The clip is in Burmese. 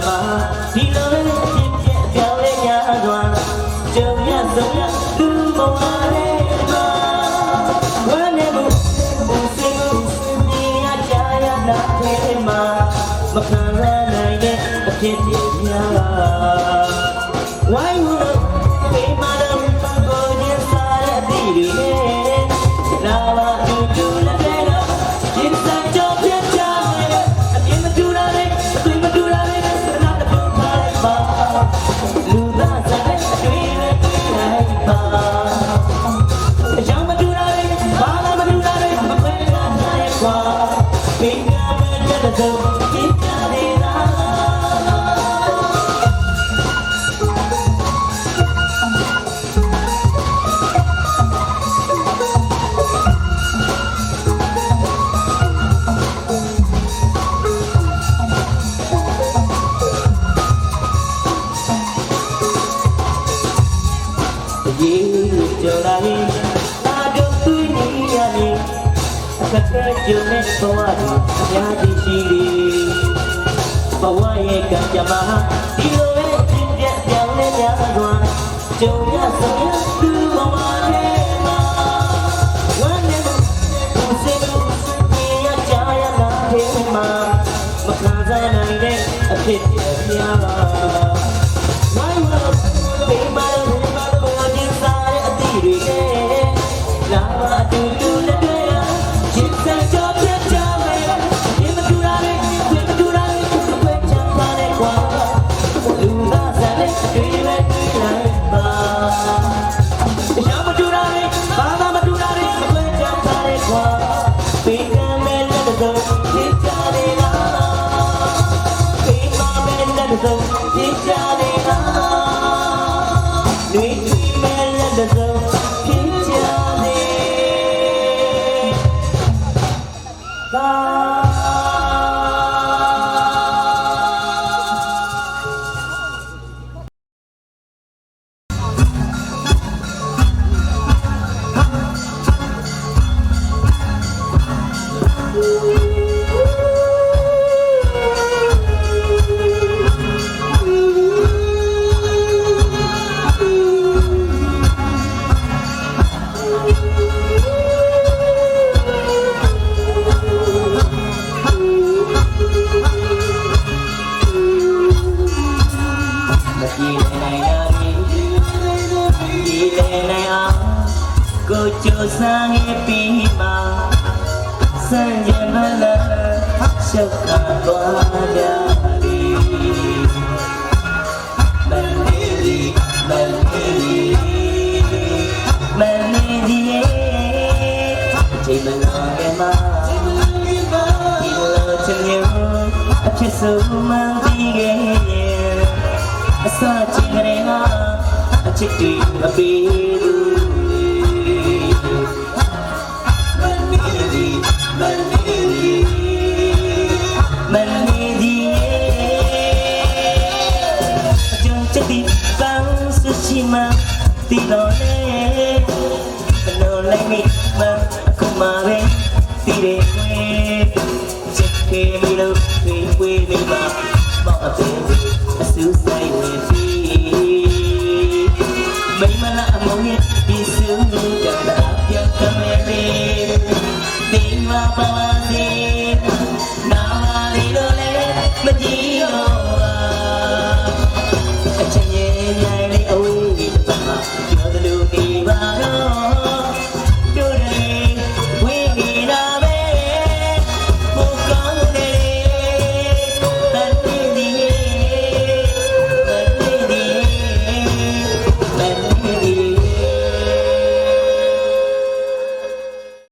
မှာဒီလိုပဲဖြစ်ဖြစ်အပြောင်းလဲများစွာကြုံရဆုံးရသူ့ဘဝလေးမှာဝမ်းနေမှုဘူးစင်မြင်ရကြရနာသေးမှာမခံရနိုင်တဲ့အဖြစ်ဖြစ်များဝိုင်းဝန်းပေမာတော့ကိုရင်စားရသည်တွေလာပါတူတူလည်းပဲတော့ဒီစံကြောပြချာအမြင်မတူတာလေသူမတူတာလေနားတပုတ်ပါလိုက်ပါလူသားစားတဲ့အတွေ့နဲ့တွေ့လိုက်ပါအကြောင်းမတူတာလေဘာမှမတူတာလေမခွဲနိုင်ကွာမိကမဲ့တဲ့တော့ဒီကြတဲ့လားကြော်လာရင်အာတို့သူနေရနေအခက်ခဲကြုံတဲ့ဘဝတွေအများကြီးရှိတယ်ဘဝရဲ့ကံကြမ္မာဒီလိုပဲဖြစ်ပြပြောင်းလဲကြစွာကြုံရဆုံးရသူဘဝရဲ့မှာဝမ်းနေဘူးစိတ်ကြီးရကြရလာတဲ့မှာမခံစားနိုင်တဲ့အဖြစ်များပါဝိုင်းဝန်းပေမာလာပါတူတူလည်းတွေ့ရချစ်စံကြောပြချမယ်ဒီမတူတာလေးဒီမတူတာလေးဝဲချမ်းပါလေကွာလူသားစားတဲ့တွေ့ပဲတွေ့လိုက်ပါရှာမတူတာလေးဘာသာမတူတာလေးဝဲချမ်းပါလေကွာပေးကမဲ့လက်တော့ဖြစ်ကြလေလားပေးမမဲ့လက်တော့ဖြစ်ကြလေလားလူမဲ့လက်တော့ကိုကြိုးစားခဲ့ပြီးမှစံရမလားရှောက်ခါသွားကြတယ်မလေးကြီးမလေးကြီးမလေးကြီးချိန်မလာခဲ့မှာဒီလိုချင်ရအဖြစ်ဆုံးမှန်ပြီးခဲ့အစချင်ကြတဲ့ဟာအချစ်တွေမပေးဘူးတီတော်လေးဘလို့လိုက်မိမအခုမှပဲတီတယ်ခွေချစ်ခဲ့လို့ဝေးနေပါမော့အသေးအဆူဆ